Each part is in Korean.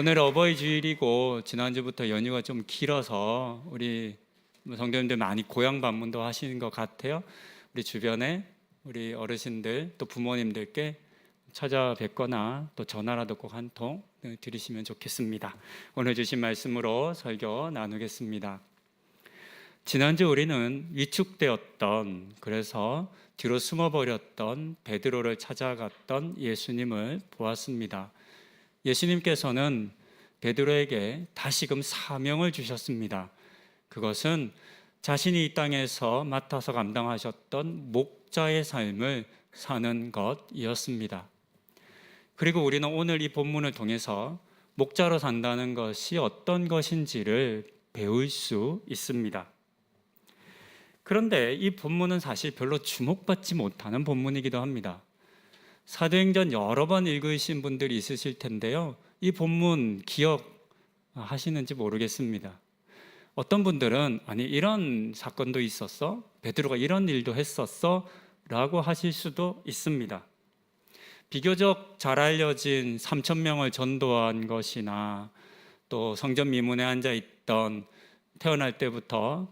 오늘 어버이 주일이고 지난주부터 연휴가 좀 길어서 우리 성도님들 많이 고향 방문도 하시는 것 같아요. 우리 주변에 우리 어르신들 또 부모님들께 찾아뵙거나 또 전화라도 꼭 한 통 드리시면 좋겠습니다. 오늘 주신 말씀으로 설교 나누겠습니다. 지난주 우리는 위축되었던, 그래서 뒤로 숨어버렸던 베드로를 찾아갔던 예수님을 보았습니다. 예수님께서는 베드로에게 다시금 사명을 주셨습니다. 그것은 자신이 이 땅에서 맡아서 감당하셨던 목자의 삶을 사는 것이었습니다. 그리고 우리는 오늘 이 본문을 통해서 목자로 산다는 것이 어떤 것인지를 배울 수 있습니다. 그런데 이 본문은 사실 별로 주목받지 못하는 본문이기도 합니다. 사도행전 여러 번 읽으신 분들이 있으실 텐데요, 이 본문 기억하시는지 모르겠습니다. 어떤 분들은 아니 이런 사건도 있었어? 베드로가 이런 일도 했었어? 라고 하실 수도 있습니다. 비교적 잘 알려진 3,000명을 전도한 것이나 또 성전 미문에 앉아있던 태어날 때부터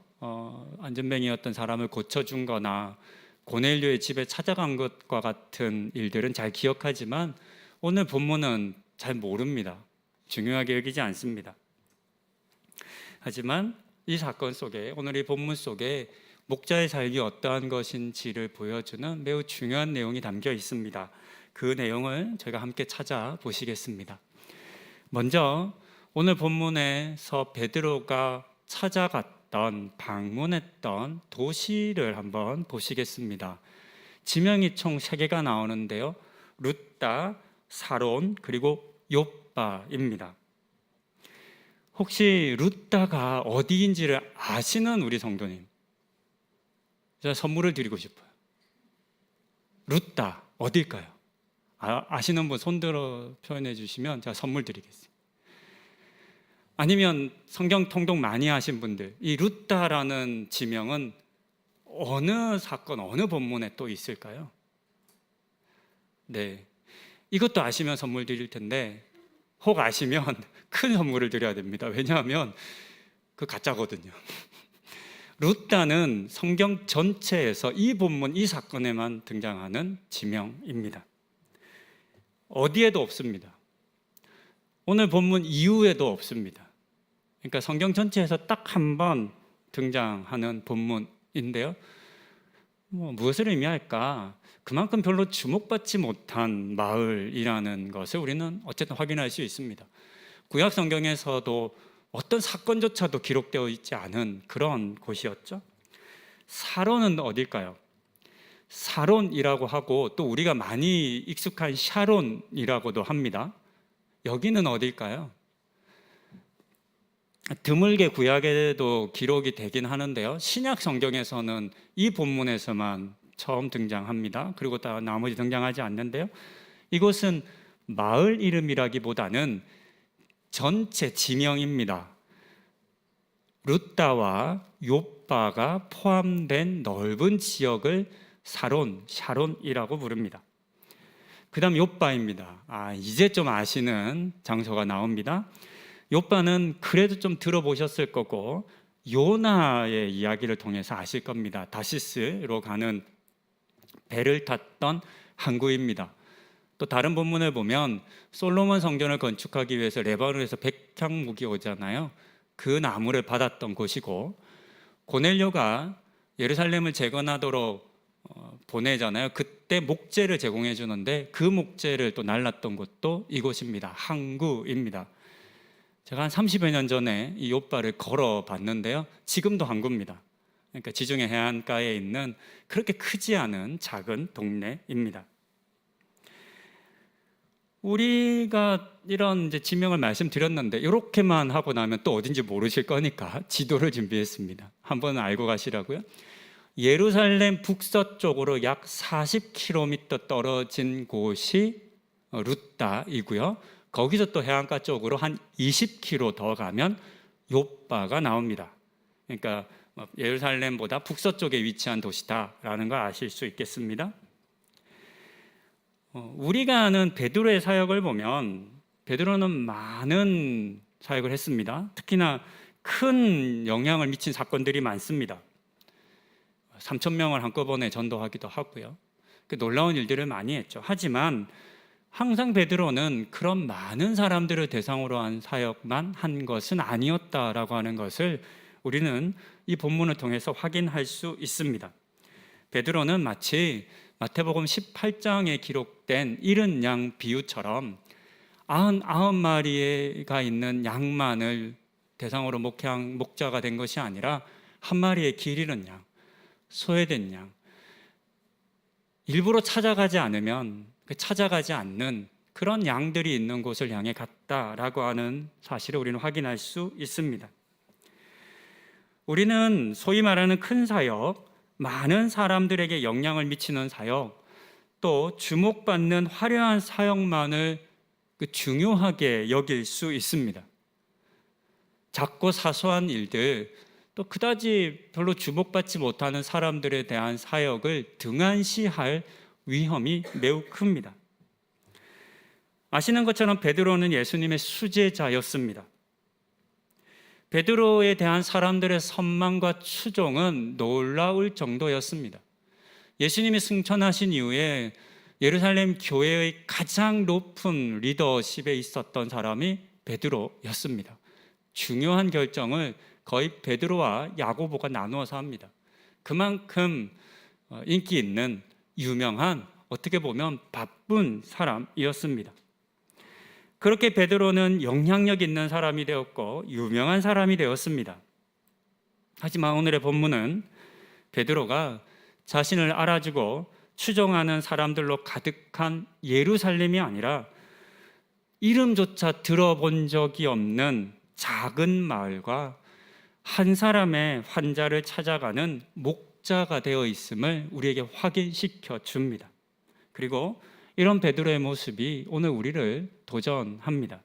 안전뱅이였던 사람을 고쳐준 거나 고넬료의 집에 찾아간 것과 같은 일들은 잘 기억하지만 오늘 본문은 잘 모릅니다. 중요하게 여기지 않습니다. 하지만 이 사건 속에, 오늘 이 본문 속에 목자의 삶이 어떠한 것인지를 보여주는 매우 중요한 내용이 담겨 있습니다. 그 내용을 저희가 함께 찾아보시겠습니다. 먼저 오늘 본문에서 베드로가 찾아갔던, 방문했던 도시를 한번 보시겠습니다. 지명이 총 3개가 나오는데요, 룻다, 사론, 그리고 욥바입니다. 혹시 룻다가 어디인지를 아시는 우리 성도님, 제가 선물을 드리고 싶어요. 룻다 어딜까요? 아시는 분 손들어 표현해 주시면 제가 선물 드리겠습니다. 아니면 성경 통독 많이 하신 분들, 이 룻다라는 지명은 어느 사건, 어느 본문에 또 있을까요? 네, 이것도 아시면 선물 드릴 텐데 혹 아시면 큰 선물을 드려야 됩니다. 왜냐하면 그 가짜거든요. 룻다는 성경 전체에서 이 본문, 이 사건에만 등장하는 지명입니다. 어디에도 없습니다. 오늘 본문 이후에도 없습니다. 그러니까 성경 전체에서 딱 한 번 등장하는 본문인데요, 무엇을 의미할까? 그만큼 별로 주목받지 못한 마을이라는 것을 우리는 어쨌든 확인할 수 있습니다. 구약 성경에서도 어떤 사건조차도 기록되어 있지 않은 그런 곳이었죠. 사론은 어딜까요? 사론이라고 하고 또 우리가 많이 익숙한 샤론이라고도 합니다. 여기는 어딜까요? 드물게 구약에도 기록이 되긴 하는데요, 신약 성경에서는 이 본문에서만 처음 등장합니다. 그리고 다 나머지 등장하지 않는데요, 이곳은 마을 이름이라기보다는 전체 지명입니다. 룻다와 욥바가 포함된 넓은 지역을 사론, 샤론이라고 부릅니다. 그 다음 욥바입니다. 이제 좀 아시는 장소가 나옵니다. 욥바는 그래도 좀 들어보셨을 거고 요나의 이야기를 통해서 아실 겁니다. 다시스로 가는 배를 탔던 항구입니다. 또 다른 본문을 보면 솔로몬 성전을 건축하기 위해서 레바논에서 백향목이 오잖아요. 그 나무를 받았던 곳이고, 고넬료가 예루살렘을 재건하도록 보내잖아요. 그때 목재를 제공해 주는데 그 목재를 또 날랐던 곳도 이곳입니다. 항구입니다. 제가 한 30여 년 전에 이 욥바를 걸어 봤는데요, 지금도 항구입니다. 그러니까 지중해 해안가에 있는 그렇게 크지 않은 작은 동네입니다. 우리가 이런 이제 지명을 말씀드렸는데 이렇게만 하고 나면 또 어딘지 모르실 거니까 지도를 준비했습니다. 한번 알고 가시라고요. 예루살렘 북서쪽으로 약 40km 떨어진 곳이 룻다이고요, 거기서 또 해안가 쪽으로 한 20km 더 가면 욥바가 나옵니다. 그러니까 예루살렘보다 북서쪽에 위치한 도시다라는 걸 아실 수 있겠습니다. 우리가 아는 베드로의 사역을 보면 베드로는 많은 사역을 했습니다. 특히나 큰 영향을 미친 사건들이 많습니다. 3,000명을 한꺼번에 전도하기도 하고요. 놀라운 일들을 많이 했죠. 하지만 항상 베드로는 그런 많은 사람들을 대상으로 한 사역만 한 것은 아니었다라고 하는 것을 우리는 이 본문을 통해서 확인할 수 있습니다. 베드로는 마치 마태복음 18장에 기록된 잃은 양 비유처럼 99마리가 있는 양만을 대상으로 목회한 목자가 된 것이 아니라 한 마리의 길 잃은 양, 소외된 양, 일부러 찾아가지 않는 그런 양들이 있는 곳을 향해 갔다라고 하는 사실을 우리는 확인할 수 있습니다. 우리는 소위 말하는 큰 사역, 많은 사람들에게 영향을 미치는 사역, 또 주목받는 화려한 사역만을 중요하게 여길 수 있습니다. 작고 사소한 일들, 또 그다지 별로 주목받지 못하는 사람들에 대한 사역을 등한시할 위험이 매우 큽니다. 아시는 것처럼 베드로는 예수님의 수제자였습니다. 베드로에 대한 사람들의 선망과 추종은 놀라울 정도였습니다. 예수님이 승천하신 이후에 예루살렘 교회의 가장 높은 리더십에 있었던 사람이 베드로였습니다. 중요한 결정을 거의 베드로와 야고보가 나누어서 합니다. 그만큼 인기 있는 유명한, 어떻게 보면 바쁜 사람이었습니다. 그렇게 베드로는 영향력 있는 사람이 되었고 유명한 사람이 되었습니다. 하지만 오늘의 본문은 베드로가 자신을 알아주고 추종하는 사람들로 가득한 예루살렘이 아니라 이름조차 들어본 적이 없는 작은 마을과 한 사람의 환자를 찾아가는 목자가 되어 있음을 우리에게 확인시켜 줍니다. 그리고 이런 베드로의 모습이 오늘 우리를 도전합니다.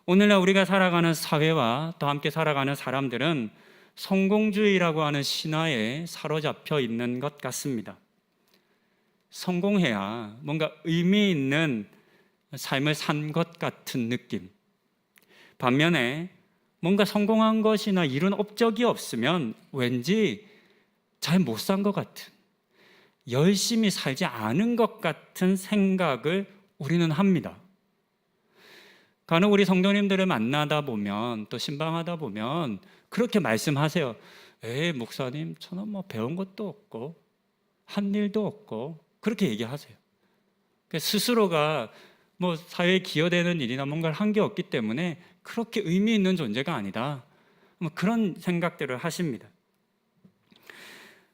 오늘날 우리가 살아가는 사회와 또 함께 살아가는 사람들은 성공주의라고 하는 신화에 사로잡혀 있는 것 같습니다. 성공해야 뭔가 의미 있는 삶을 산 것 같은 느낌. 반면에 뭔가 성공한 것이나 이룬 업적이 없으면 왠지 잘 못 산 것 같은, 열심히 살지 않은 것 같은 생각을 우리는 합니다. 간혹 우리 성도님들을 만나다 보면, 또 신방하다 보면 그렇게 말씀하세요. 목사님, 저는 배운 것도 없고 한 일도 없고, 그렇게 얘기하세요. 스스로가 사회에 기여되는 일이나 뭔가를 한 게 없기 때문에 그렇게 의미 있는 존재가 아니다, 그런 생각들을 하십니다.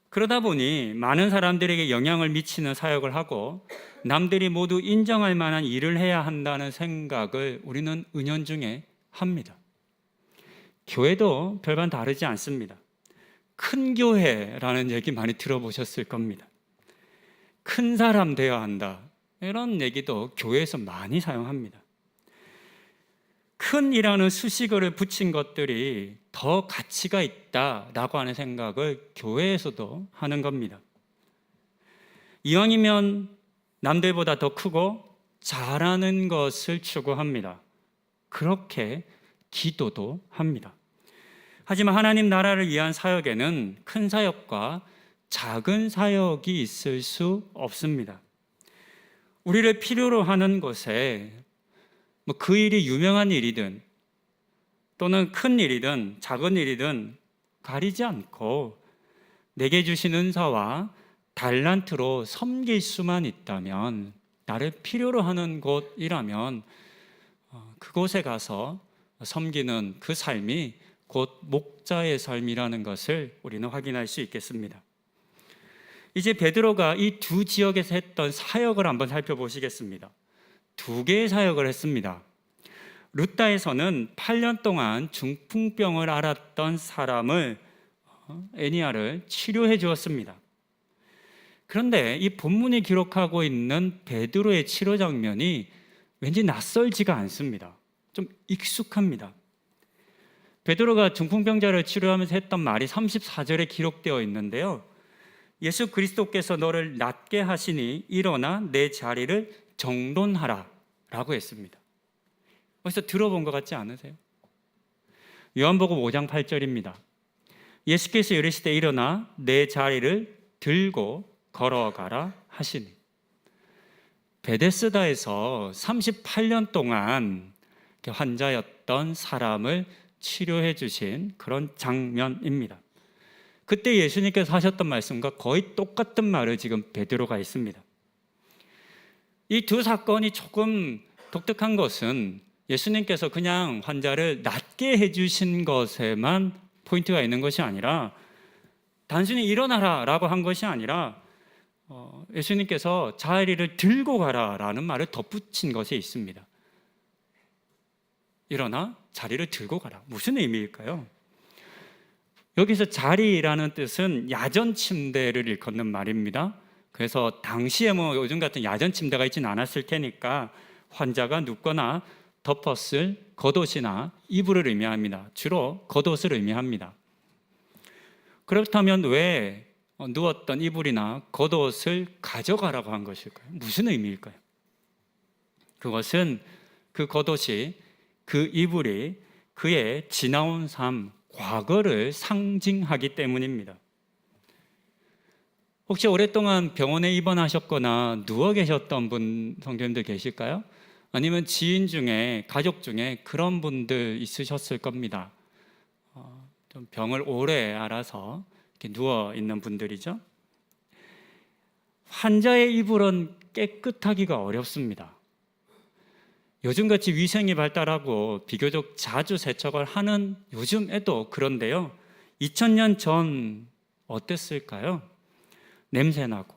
그러다 보니 많은 사람들에게 영향을 미치는 사역을 하고 남들이 모두 인정할 만한 일을 해야 한다는 생각을 우리는 은연중에 합니다. 교회도 별반 다르지 않습니다. 큰 교회라는 얘기 많이 들어보셨을 겁니다. 큰 사람 되어야 한다, 이런 얘기도 교회에서 많이 사용합니다. 큰이라는 수식어를 붙인 것들이 더 가치가 있다라고 하는 생각을 교회에서도 하는 겁니다. 이왕이면 남들보다 더 크고 잘하는 것을 추구합니다. 그렇게 기도도 합니다. 하지만 하나님 나라를 위한 사역에는 큰 사역과 작은 사역이 있을 수 없습니다. 우리를 필요로 하는 곳에 그 일이 유명한 일이든 또는 큰 일이든 작은 일이든 가리지 않고 내게 주신 은사와 달란트로 섬길 수만 있다면, 나를 필요로 하는 곳이라면 그곳에 가서 섬기는 그 삶이 곧 목자의 삶이라는 것을 우리는 확인할 수 있겠습니다. 이제 베드로가 이 두 지역에서 했던 사역을 한번 살펴보시겠습니다. 두 개의 사역을 했습니다. 루다에서는 8년 동안 중풍병을 앓았던 사람을, 애니아를 치료해 주었습니다. 그런데 이 본문이 기록하고 있는 베드로의 치료 장면이 왠지 낯설지가 않습니다. 좀 익숙합니다. 베드로가 중풍병자를 치료하면서 했던 말이 34절에 기록되어 있는데요. 예수 그리스도께서 너를 낫게 하시니 일어나 내 자리를 정돈하라 라고 했습니다. 어디서 들어본 것 같지 않으세요? 요한복음 5장 8절입니다. 예수께서 이르시되 일어나 내 자리를 들고 걸어가라 하시니. 베데스다에서 38년 동안 환자였던 사람을 치료해 주신 그런 장면입니다. 그때 예수님께서 하셨던 말씀과 거의 똑같은 말을 지금 베드로가 했습니다. 이 두 사건이 조금 독특한 것은 예수님께서 그냥 환자를 낫게 해주신 것에만 포인트가 있는 것이 아니라, 단순히 일어나라 라고 한 것이 아니라 예수님께서 자리를 들고 가라 라는 말을 덧붙인 것이 있습니다. 일어나 자리를 들고 가라. 무슨 의미일까요? 여기서 자리라는 뜻은 야전 침대를 일컫는 말입니다. 그래서 당시에 요즘 같은 야전 침대가 있지는 않았을 테니까 환자가 눕거나 덮었을 겉옷이나 이불을 의미합니다. 주로 겉옷을 의미합니다. 그렇다면 왜 누웠던 이불이나 겉옷을 가져가라고 한 것일까요? 무슨 의미일까요? 그것은 그 겉옷이, 그 이불이 그의 지나온 삶, 과거를 상징하기 때문입니다. 혹시 오랫동안 병원에 입원하셨거나 누워 계셨던 분, 성도님들 계실까요? 아니면 지인 중에, 가족 중에 그런 분들 있으셨을 겁니다. 좀 병을 오래 앓아서 이렇게 누워 있는 분들이죠. 환자의 이불은 깨끗하기가 어렵습니다. 요즘같이 위생이 발달하고 비교적 자주 세척을 하는 요즘에도 그런데요, 2000년 전 어땠을까요? 냄새나고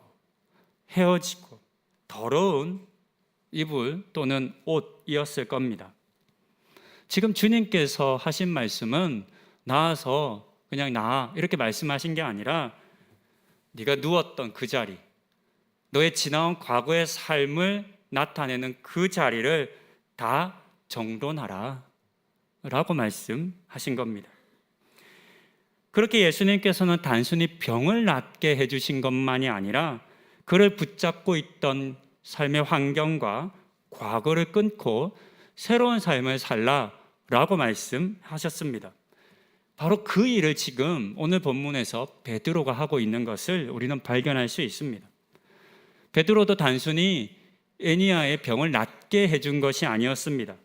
헤어지고 더러운 이불 또는 옷이었을 겁니다. 지금 주님께서 하신 말씀은 나아서 그냥 나아 이렇게 말씀하신 게 아니라, 네가 누웠던 그 자리, 너의 지나온 과거의 삶을 나타내는 그 자리를 다 정돈하라 라고 말씀하신 겁니다. 그렇게 예수님께서는 단순히 병을 낫게 해주신 것만이 아니라 그를 붙잡고 있던 삶의 환경과 과거를 끊고 새로운 삶을 살라라고 말씀하셨습니다. 바로 그 일을 지금 오늘 본문에서 베드로가 하고 있는 것을 우리는 발견할 수 있습니다. 베드로도 단순히 에니야의 병을 낫게 해준 것이 아니었습니다.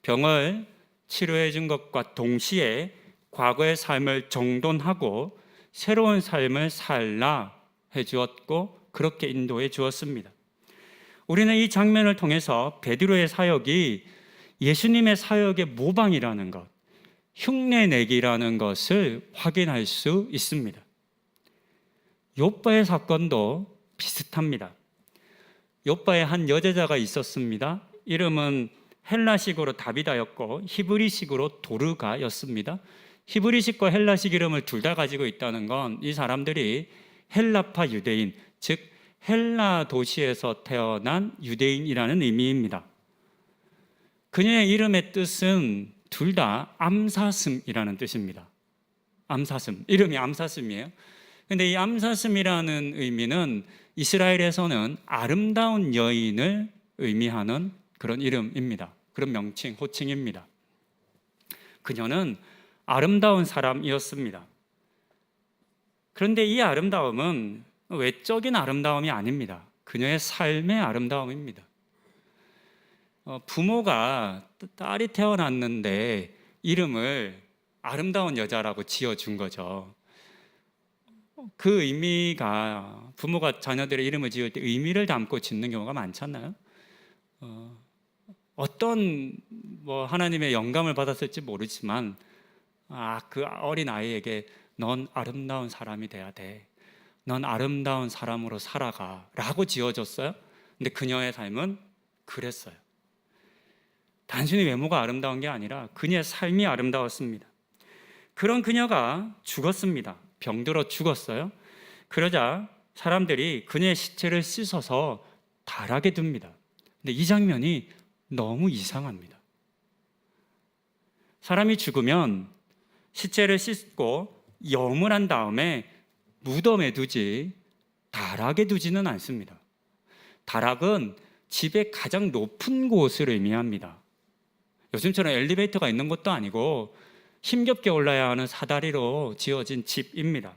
병을 치료해 준 것과 동시에 과거의 삶을 정돈하고 새로운 삶을 살라 해주었고, 그렇게 인도해 주었습니다. 우리는 이 장면을 통해서 베드로의 사역이 예수님의 사역의 모방이라는 것, 흉내내기라는 것을 확인할 수 있습니다. 욥바의 사건도 비슷합니다. 욥바에 한 여제자가 있었습니다. 이름은 헬라식으로 다비다였고 히브리식으로 도르가였습니다. 히브리식과 헬라식 이름을 둘 다 가지고 있다는 건 이 사람들이 헬라파 유대인, 즉 헬라 도시에서 태어난 유대인이라는 의미입니다. 그녀의 이름의 뜻은 둘 다 암사슴이라는 뜻입니다. 암사슴, 이름이 암사슴이에요. 근데 이 암사슴이라는 의미는 이스라엘에서는 아름다운 여인을 의미하는 그런 이름입니다. 그런 명칭, 호칭입니다. 그녀는 아름다운 사람이었습니다. 그런데 이 아름다움은 외적인 아름다움이 아닙니다. 그녀의 삶의 아름다움입니다. 부모가 딸이 태어났는데 이름을 아름다운 여자라고 지어준 거죠. 그 의미가, 부모가 자녀들의 이름을 지을 때 의미를 담고 짓는 경우가 많잖아요. 어떤 하나님의 영감을 받았을지 모르지만 그 어린 아이에게 넌 아름다운 사람이 돼야 돼, 넌 아름다운 사람으로 살아가 라고 지어줬어요. 근데 그녀의 삶은 그랬어요. 단순히 외모가 아름다운 게 아니라 그녀의 삶이 아름다웠습니다. 그런 그녀가 죽었습니다. 병들어 죽었어요. 그러자 사람들이 그녀의 시체를 씻어서 달하게 둡니다. 근데 이 장면이 너무 이상합니다. 사람이 죽으면 시체를 씻고 염을 한 다음에 무덤에 두지 다락에 두지는 않습니다. 다락은 집의 가장 높은 곳을 의미합니다. 요즘처럼 엘리베이터가 있는 것도 아니고 힘겹게 올라야 하는 사다리로 지어진 집입니다.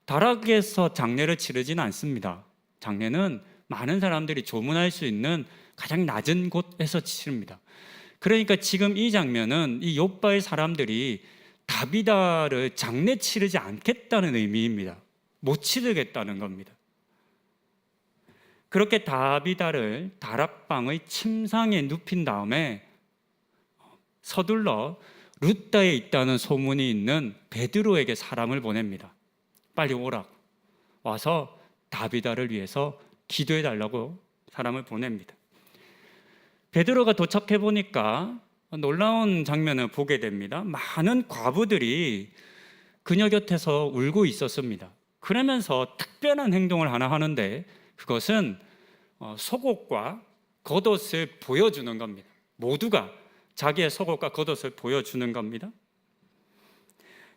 다락에서 장례를 치르지는 않습니다. 장례는 많은 사람들이 조문할 수 있는 가장 낮은 곳에서 치릅니다. 그러니까 지금 이 장면은 이 욥바의 사람들이 다비다를 장례 치르지 않겠다는 의미입니다. 못 치르겠다는 겁니다. 그렇게 다비다를 다락방의 침상에 눕힌 다음에 서둘러 룻다에 있다는 소문이 있는 베드로에게 사람을 보냅니다. 빨리 오라고. 와서 다비다를 위해서 기도해 달라고 사람을 보냅니다. 베드로가 도착해 보니까 놀라운 장면을 보게 됩니다. 많은 과부들이 그녀 곁에서 울고 있었습니다. 그러면서 특별한 행동을 하나 하는데 그것은 속옷과 겉옷을 보여주는 겁니다. 모두가 자기의 속옷과 겉옷을 보여주는 겁니다.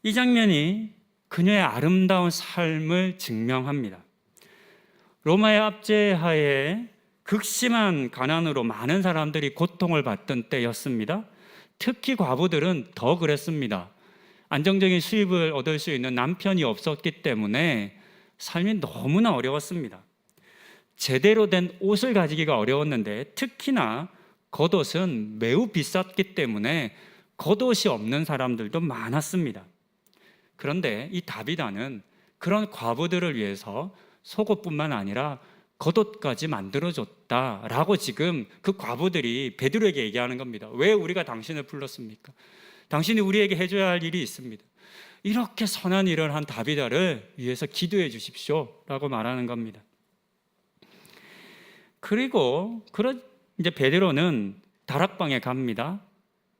이 장면이 그녀의 아름다운 삶을 증명합니다. 로마의 압제하에 극심한 가난으로 많은 사람들이 고통을 받던 때였습니다. 특히 과부들은 더 그랬습니다. 안정적인 수입을 얻을 수 있는 남편이 없었기 때문에 삶이 너무나 어려웠습니다. 제대로 된 옷을 가지기가 어려웠는데 특히나 겉옷은 매우 비쌌기 때문에 겉옷이 없는 사람들도 많았습니다. 그런데 이 다비다는 그런 과부들을 위해서 속옷뿐만 아니라 겉옷까지 만들어줬다라고 지금 그 과부들이 베드로에게 얘기하는 겁니다. 왜 우리가 당신을 불렀습니까? 당신이 우리에게 해줘야 할 일이 있습니다. 이렇게 선한 일을 한 다비다를 위해서 기도해 주십시오라고 말하는 겁니다. 그리고 이제 베드로는 다락방에 갑니다.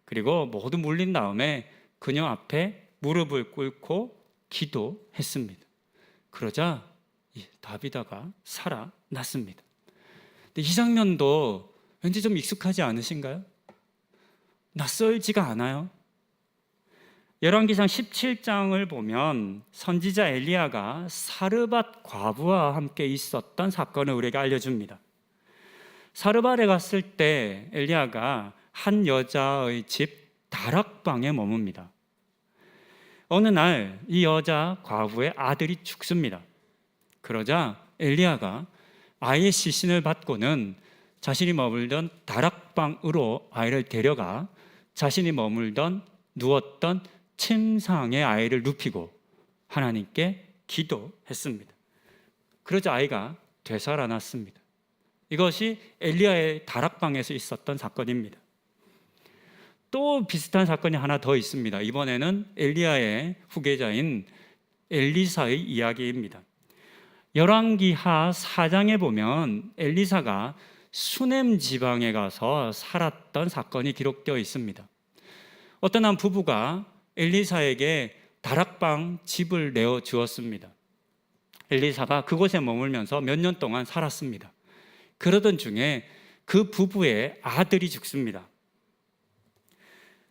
그리고 모두 물린 다음에 그녀 앞에 무릎을 꿇고 기도했습니다. 그러자 다비다가 살아났습니다. 근데 이 장면도 왠지 좀 익숙하지 않으신가요? 낯설지가 않아요. 열왕기상 17장을 보면 선지자 엘리야가 사르밧 과부와 함께 있었던 사건을 우리에게 알려줍니다. 사르밧에 갔을 때 엘리야가 한 여자의 집 다락방에 머뭅니다. 어느 날 이 여자 과부의 아들이 죽습니다. 그러자 엘리야가 아이의 시신을 받고는 자신이 머물던 다락방으로 아이를 데려가 자신이 누웠던 침상에 아이를 눕히고 하나님께 기도했습니다. 그러자 아이가 되살아났습니다. 이것이 엘리야의 다락방에서 있었던 사건입니다. 또 비슷한 사건이 하나 더 있습니다. 이번에는 엘리야의 후계자인 엘리사의 이야기입니다. 열왕기하 4장에 보면 엘리사가 수넴 지방에 가서 살았던 사건이 기록되어 있습니다. 어떤 한 부부가 엘리사에게 다락방 집을 내어 주었습니다. 엘리사가 그곳에 머물면서 몇 년 동안 살았습니다. 그러던 중에 그 부부의 아들이 죽습니다.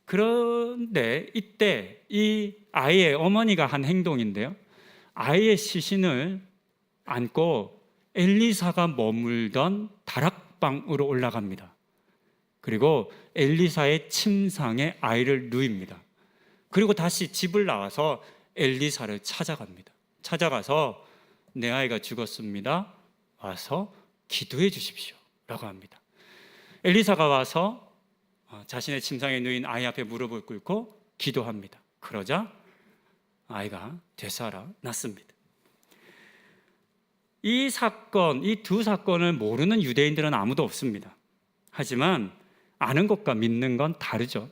그런데 이때 이 아이의 어머니가 한 행동인데요. 아이의 시신을 안고 엘리사가 머물던 다락방으로 올라갑니다. 그리고 엘리사의 침상에 아이를 누입니다. 그리고 다시 집을 나와서 엘리사를 찾아갑니다. 찾아가서 내 아이가 죽었습니다. 와서 기도해 주십시오 라고 합니다. 엘리사가 와서 자신의 침상에 누인 아이 앞에 무릎을 꿇고 기도합니다. 그러자 아이가 되살아났습니다. 이 두 사건을 모르는 유대인들은 아무도 없습니다. 하지만 아는 것과 믿는 건 다르죠.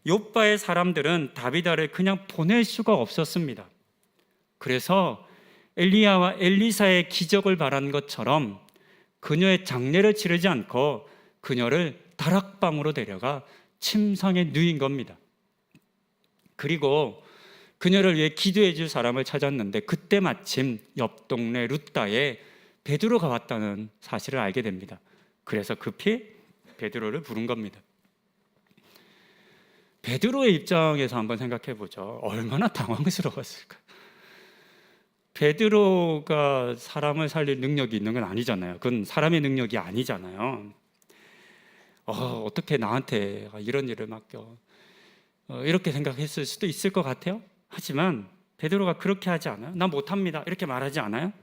욥바의 사람들은 다비다를 그냥 보낼 수가 없었습니다. 그래서 엘리야와 엘리사의 기적을 바란 것처럼 그녀의 장례를 치르지 않고 그녀를 다락방으로 데려가 침상에 누인 겁니다. 그리고 그녀를 위해 기도해 줄 사람을 찾았는데 그때 마침 옆 동네 룻다에 베드로가 왔다는 사실을 알게 됩니다. 그래서 급히 베드로를 부른 겁니다. 베드로의 입장에서 한번 생각해 보죠. 얼마나 당황스러웠을까. 베드로가 사람을 살릴 능력이 있는 건 아니잖아요. 그건 사람의 능력이 아니잖아요. 어떻게 나한테 이런 일을 맡겨? 이렇게 생각했을 수도 있을 것 같아요. 하지만 베드로가 그렇게 하지 않아요. 난 못합니다. 이렇게 말하지 않아요.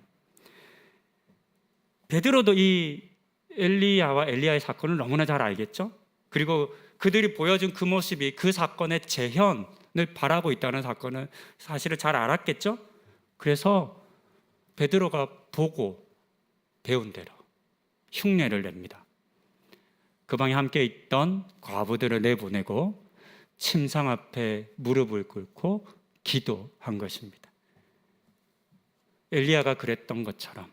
베드로도 이 엘리야와 엘리야의 사건을 너무나 잘 알겠죠. 그리고 그들이 보여준 그 모습이 그 사건의 재현을 바라고 있다는 사건을 사실을 잘 알았겠죠. 그래서 베드로가 보고 배운 대로 흉내를 냅니다. 그 방에 함께 있던 과부들을 내보내고 침상 앞에 무릎을 꿇고 기도한 것입니다. 엘리야가 그랬던 것처럼,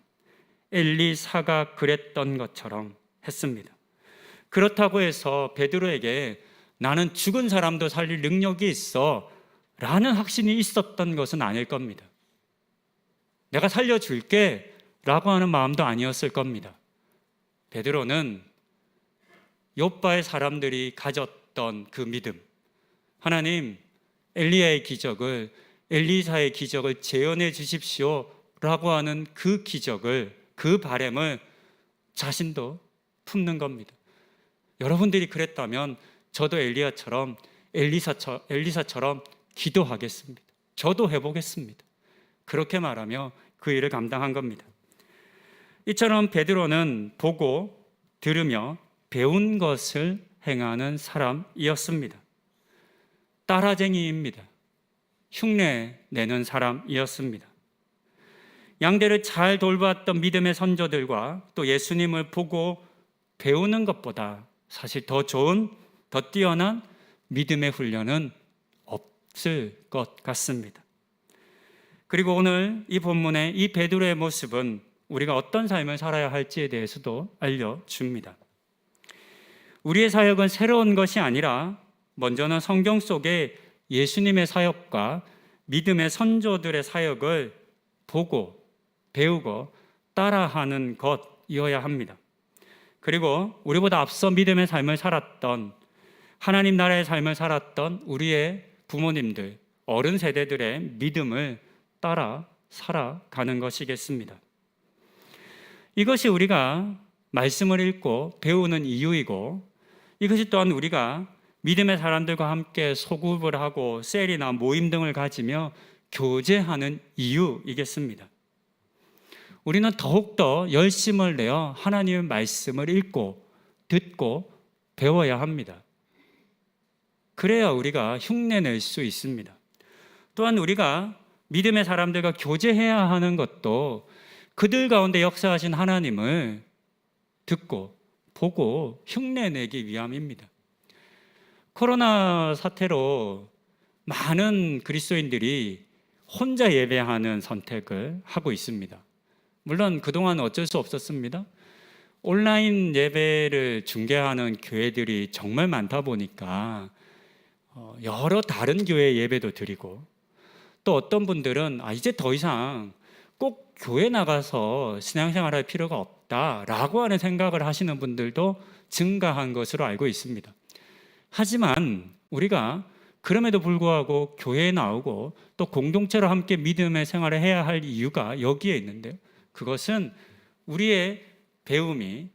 엘리사가 그랬던 것처럼 했습니다. 그렇다고 해서 베드로에게 나는 죽은 사람도 살릴 능력이 있어 라는 확신이 있었던 것은 아닐 겁니다. 내가 살려줄게 라고 하는 마음도 아니었을 겁니다. 베드로는 욥바의 사람들이 가졌던 그 믿음, 하나님 엘리야의 기적을, 엘리사의 기적을 재현해 주십시오 라고 하는 그 기적을, 그 바람을 자신도 품는 겁니다. 여러분들이 그랬다면 저도 엘리야처럼, 엘리사처럼 기도하겠습니다. 저도 해보겠습니다. 그렇게 말하며 그 일을 감당한 겁니다. 이처럼 베드로는 보고 들으며 배운 것을 행하는 사람이었습니다. 따라쟁이입니다. 흉내 내는 사람이었습니다. 양대를 잘 돌봤던 믿음의 선조들과 또 예수님을 보고 배우는 것보다 사실 더 좋은, 더 뛰어난 믿음의 훈련은 없을 것 같습니다. 그리고 오늘 이 본문의 이 베드로의 모습은 우리가 어떤 삶을 살아야 할지에 대해서도 알려줍니다. 우리의 사역은 새로운 것이 아니라 먼저는 성경 속에 예수님의 사역과 믿음의 선조들의 사역을 보고 배우고 따라하는 것이어야 합니다. 그리고 우리보다 앞서 믿음의 삶을 살았던, 하나님 나라의 삶을 살았던 우리의 부모님들, 어른 세대들의 믿음을 따라 살아가는 것이겠습니다. 이것이 우리가 말씀을 읽고 배우는 이유이고, 이것이 또한 우리가 믿음의 사람들과 함께 소급을 하고 셀이나 모임 등을 가지며 교제하는 이유이겠습니다. 우리는 더욱더 열심을 내어 하나님의 말씀을 읽고 듣고 배워야 합니다. 그래야 우리가 흉내낼 수 있습니다. 또한 우리가 믿음의 사람들과 교제해야 하는 것도 그들 가운데 역사하신 하나님을 듣고 보고 흉내내기 위함입니다. 코로나 사태로 많은 그리스도인들이 혼자 예배하는 선택을 하고 있습니다. 물론 그동안 어쩔 수 없었습니다. 온라인 예배를 중개하는 교회들이 정말 많다 보니까 여러 다른 교회 예배도 드리고, 또 어떤 분들은 이제 더 이상 꼭 교회 나가서 신앙생활 할 필요가 없다라고 하는 생각을 하시는 분들도 증가한 것으로 알고 있습니다. 하지만 우리가 그럼에도 불구하고 교회에 나오고 또 공동체로 함께 믿음의 생활을 해야 할 이유가 여기에 있는데요. 그것은 우리의 배움이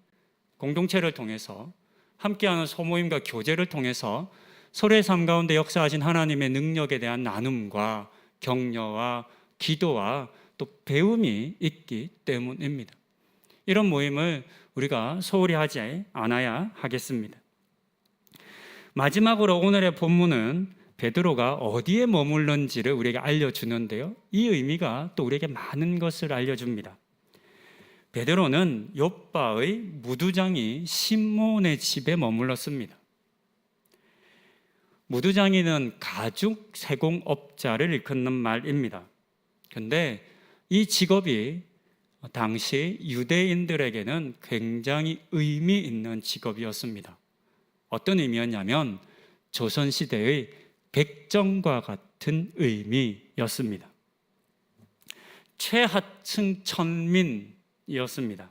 공동체를 통해서, 함께하는 소모임과 교제를 통해서 서로의 삶 가운데 역사하신 하나님의 능력에 대한 나눔과 격려와 기도와 또 배움이 있기 때문입니다. 이런 모임을 우리가 소홀히 하지 않아야 하겠습니다. 마지막으로 오늘의 본문은 베드로가 어디에 머물는지를 우리에게 알려주는데요. 이 의미가 또 우리에게 많은 것을 알려줍니다. 베드로는 욥바의 무두장이 시몬의 집에 머물렀습니다. 무두장이는 가죽 세공업자를 일컫는 말입니다. 그런데 이 직업이 당시 유대인들에게는 굉장히 의미 있는 직업이었습니다. 어떤 의미였냐면 조선시대의 백정과 같은 의미였습니다. 최하층 천민이었습니다.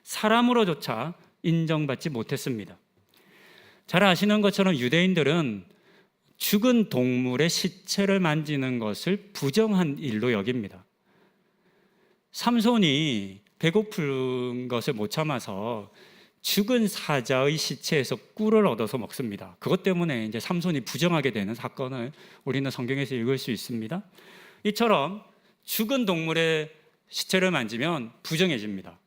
사람으로조차 인정받지 못했습니다. 잘 아시는 것처럼 유대인들은 죽은 동물의 시체를 만지는 것을 부정한 일로 여깁니다. 삼손이 배고픈 것을 못 참아서 죽은 사자의 시체에서 꿀을 얻어서 먹습니다. 그것 때문에 이제 삼손이 부정하게 되는 사건을 우리는 성경에서 읽을 수 있습니다. 이처럼 죽은 동물의 시체를 만지면 부정해집니다.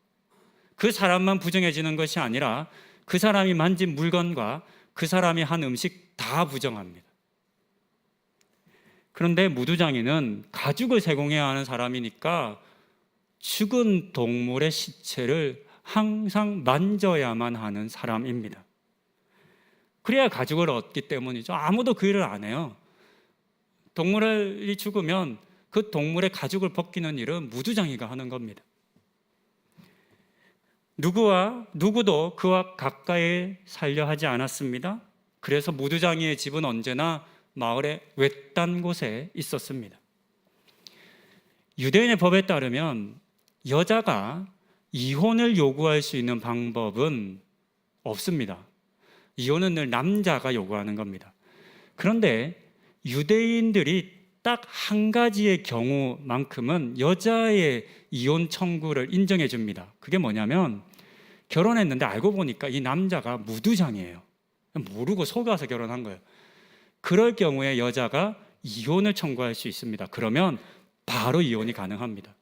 그 사람만 부정해지는 것이 아니라 그 사람이 만진 물건과 그 사람이 한 음식 다 부정합니다. 그런데 무두장이는 가죽을 세공해야 하는 사람이니까 죽은 동물의 시체를 항상 만져야만 하는 사람입니다. 그래야 가죽을 얻기 때문이죠. 아무도 그 일을 안 해요. 동물이 죽으면 그 동물의 가죽을 벗기는 일은 무두장이가 하는 겁니다. 누구도 그와 가까이 살려 하지 않았습니다. 그래서 무두장이의 집은 언제나 마을의 외딴 곳에 있었습니다. 유대인의 법에 따르면 여자가 이혼을 요구할 수 있는 방법은 없습니다. 이혼은 늘 남자가 요구하는 겁니다. 그런데 유대인들이 딱 한 가지의 경우만큼은 여자의 이혼 청구를 인정해 줍니다. 그게 뭐냐면 결혼했는데 알고 보니까 이 남자가 무두장이에요. 모르고 속아서 결혼한 거예요. 그럴 경우에 여자가 이혼을 청구할 수 있습니다. 그러면 바로 이혼이 가능합니다.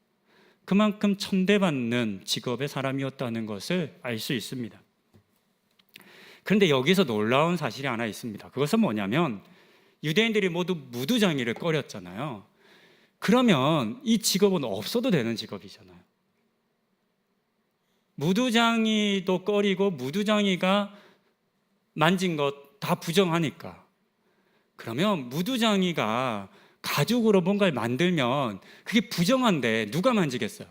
그만큼 천대받는 직업의 사람이었다는 것을 알 수 있습니다. 그런데 여기서 놀라운 사실이 하나 있습니다. 그것은 뭐냐면 유대인들이 모두 무두장이를 꺼렸잖아요. 그러면 이 직업은 없어도 되는 직업이잖아요. 무두장이도 꺼리고 무두장이가 만진 것 다 부정하니까, 그러면 무두장이가 가죽으로 뭔가를 만들면 그게 부정한데 누가 만지겠어요?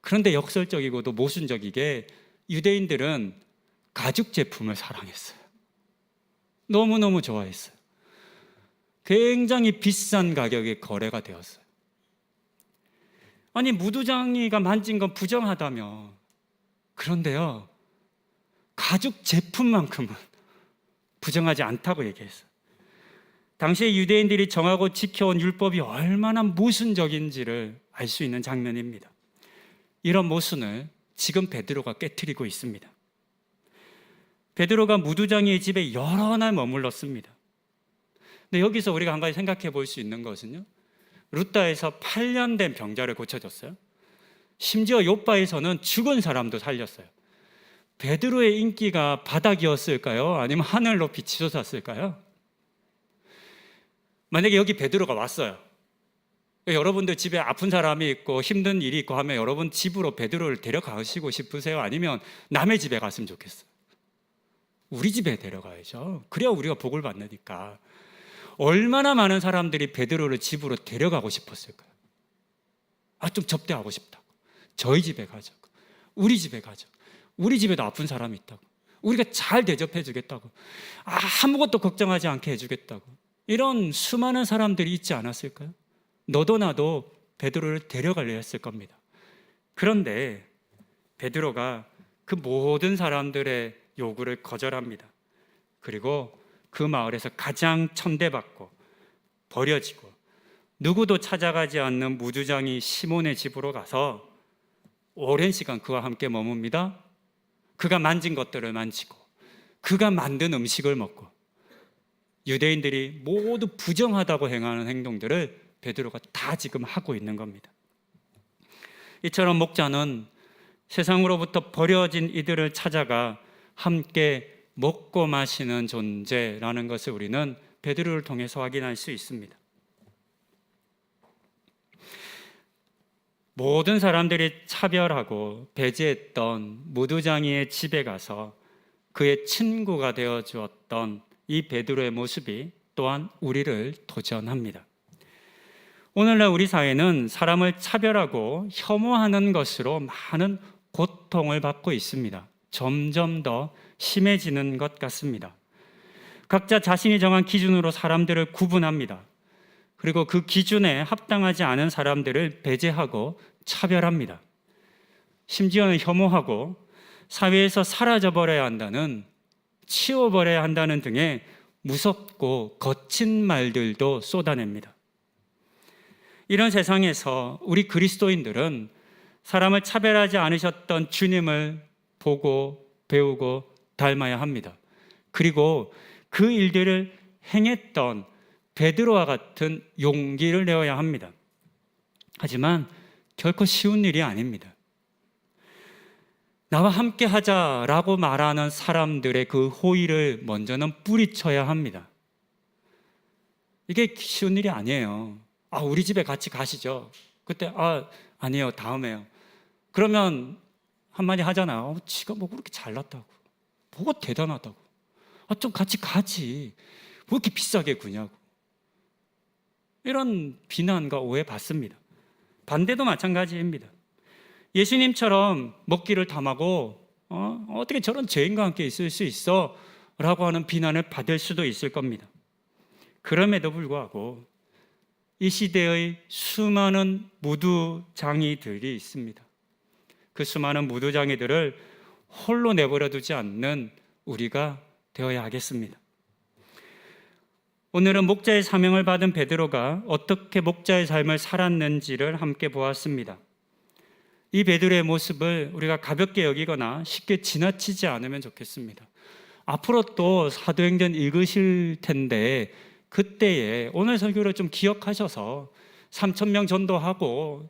그런데 역설적이고도 모순적이게 유대인들은 가죽 제품을 사랑했어요. 너무너무 좋아했어요. 굉장히 비싼 가격에 거래가 되었어요. 아니, 무두장이가 만진 건 부정하다며. 그런데요, 가죽 제품만큼은 부정하지 않다고 얘기했어요. 당시에 유대인들이 정하고 지켜온 율법이 얼마나 모순적인지를 알 수 있는 장면입니다. 이런 모순을 지금 베드로가 깨트리고 있습니다. 베드로가 무두장이의 집에 여러 날 머물렀습니다. 근데 여기서 우리가 한 가지 생각해 볼 수 있는 것은요, 루다에서 8년 된 병자를 고쳐줬어요. 심지어 욥바에서는 죽은 사람도 살렸어요. 베드로의 인기가 바닥이었을까요? 아니면 하늘 높이 치솟았을까요? 만약에 여기 베드로가 왔어요. 여러분들 집에 아픈 사람이 있고 힘든 일이 있고 하면 여러분 집으로 베드로를 데려가시고 싶으세요? 아니면 남의 집에 갔으면 좋겠어요? 우리 집에 데려가야죠. 그래야 우리가 복을 받으니까. 얼마나 많은 사람들이 베드로를 집으로 데려가고 싶었을까요? 좀 접대하고 싶다고. 저희 집에 가자고. 우리 집에 가자고. 우리 집에도 아픈 사람이 있다고. 우리가 잘 대접해 주겠다고. 아무것도 걱정하지 않게 해주겠다고. 이런 수많은 사람들이 있지 않았을까요? 너도 나도 베드로를 데려가려 했을 겁니다. 그런데 베드로가 그 모든 사람들의 요구를 거절합니다. 그리고 그 마을에서 가장 천대받고 버려지고 누구도 찾아가지 않는 무두장이 시몬의 집으로 가서 오랜 시간 그와 함께 머뭅니다. 그가 만진 것들을 만지고 그가 만든 음식을 먹고 유대인들이 모두 부정하다고 행하는 행동들을 베드로가 다 지금 하고 있는 겁니다. 이처럼 목자는 세상으로부터 버려진 이들을 찾아가 함께 먹고 마시는 존재라는 것을 우리는 베드로를 통해서 확인할 수 있습니다. 모든 사람들이 차별하고 배제했던 무두장이의 집에 가서 그의 친구가 되어 주었던 이 베드로의 모습이 또한 우리를 도전합니다. 오늘날 우리 사회는 사람을 차별하고 혐오하는 것으로 많은 고통을 받고 있습니다. 점점 더 심해지는 것 같습니다. 각자 자신이 정한 기준으로 사람들을 구분합니다. 그리고 그 기준에 합당하지 않은 사람들을 배제하고 차별합니다. 심지어는 혐오하고 사회에서 사라져버려야 한다는, 치워버려야 한다는 등의 무섭고 거친 말들도 쏟아냅니다. 이런 세상에서 우리 그리스도인들은 사람을 차별하지 않으셨던 주님을 보고 배우고 닮아야 합니다. 그리고 그 일들을 행했던 베드로와 같은 용기를 내어야 합니다. 하지만 결코 쉬운 일이 아닙니다. 나와 함께 하자라고 말하는 사람들의 그 호의를 먼저는 뿌리쳐야 합니다. 이게 쉬운 일이 아니에요. 우리 집에 같이 가시죠. 그때 아니에요, 다음에요. 그러면 한마디 하잖아요. 지가 뭐 그렇게 잘났다고, 뭐가 대단하다고, 좀 같이 가지, 뭐 이렇게 비싸게 구냐고. 이런 비난과 오해 받습니다. 반대도 마찬가지입니다. 예수님처럼 먹기를 탐하고 어떻게 저런 죄인과 함께 있을 수 있어? 라고 하는 비난을 받을 수도 있을 겁니다. 그럼에도 불구하고 이 시대의 수많은 무두장이들이 있습니다. 그 수많은 무두장이들을 홀로 내버려 두지 않는 우리가 되어야 하겠습니다. 오늘은 목자의 사명을 받은 베드로가 어떻게 목자의 삶을 살았는지를 함께 보았습니다. 이 베드로의 모습을 우리가 가볍게 여기거나 쉽게 지나치지 않으면 좋겠습니다. 앞으로 또 사도행전 읽으실 텐데 그때에 오늘 설교를 좀 기억하셔서 3,000명 전도하고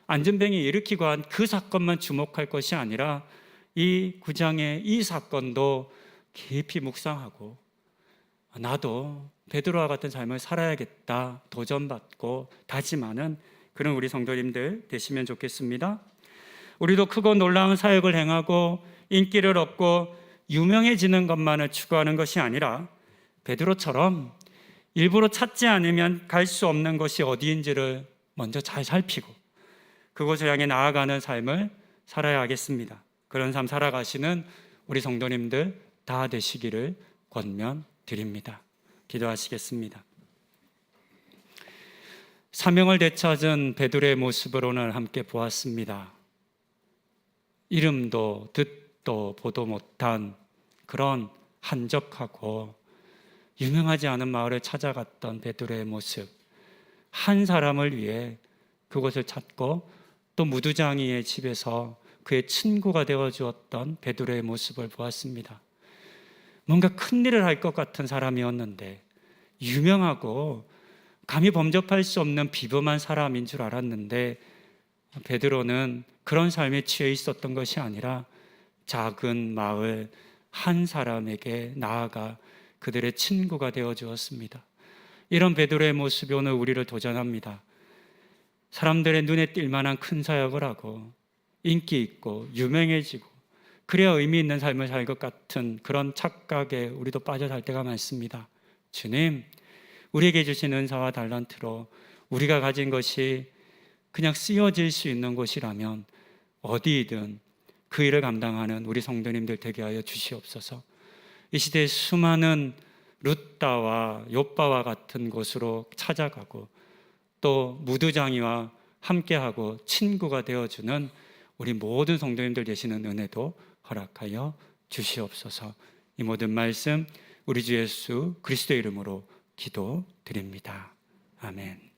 안전병이 일으키고 한 그 사건만 주목할 것이 아니라 이 9장의 이 사건도 깊이 묵상하고 나도 베드로와 같은 삶을 살아야겠다 도전받고 다짐하는 그런 우리 성도님들 되시면 좋겠습니다. 우리도 크고 놀라운 사역을 행하고 인기를 얻고 유명해지는 것만을 추구하는 것이 아니라 베드로처럼 일부러 찾지 않으면 갈 수 없는 것이 어디인지를 먼저 잘 살피고 그곳을 향해 나아가는 삶을 살아야 하겠습니다. 그런 삶 살아가시는 우리 성도님들 다 되시기를 권면드립니다. 기도하시겠습니다. 사명을 되찾은 베드로의 모습을 오늘 함께 보았습니다. 이름도 듣도 보도 못한 그런 한적하고 유명하지 않은 마을을 찾아갔던 베드로의 모습, 한 사람을 위해 그곳을 찾고 또 무두장이의 집에서 그의 친구가 되어 주었던 베드로의 모습을 보았습니다. 뭔가 큰 일을 할 것 같은 사람이었는데 유명하고 감히 범접할 수 없는 비범한 사람인 줄 알았는데 베드로는 그런 삶에 취해 있었던 것이 아니라 작은 마을 한 사람에게 나아가 그들의 친구가 되어 주었습니다. 이런 베드로의 모습이 오늘 우리를 도전합니다. 사람들의 눈에 띌 만한 큰 사역을 하고 인기 있고 유명해지고 그래야 의미 있는 삶을 살 것 같은 그런 착각에 우리도 빠져 살 때가 많습니다. 주님, 우리에게 주신 은사와 달란트로 우리가 가진 것이 그냥 쓰여질 수 있는 곳이라면 어디이든 그 일을 감당하는 우리 성도님들 되게 하여 주시옵소서. 이 시대의 수많은 룻다와 욥바와 같은 곳으로 찾아가고 또 무두장이와 함께하고 친구가 되어주는 우리 모든 성도님들 되시는 은혜도 허락하여 주시옵소서. 이 모든 말씀 우리 주 예수 그리스도의 이름으로 기도드립니다. 아멘.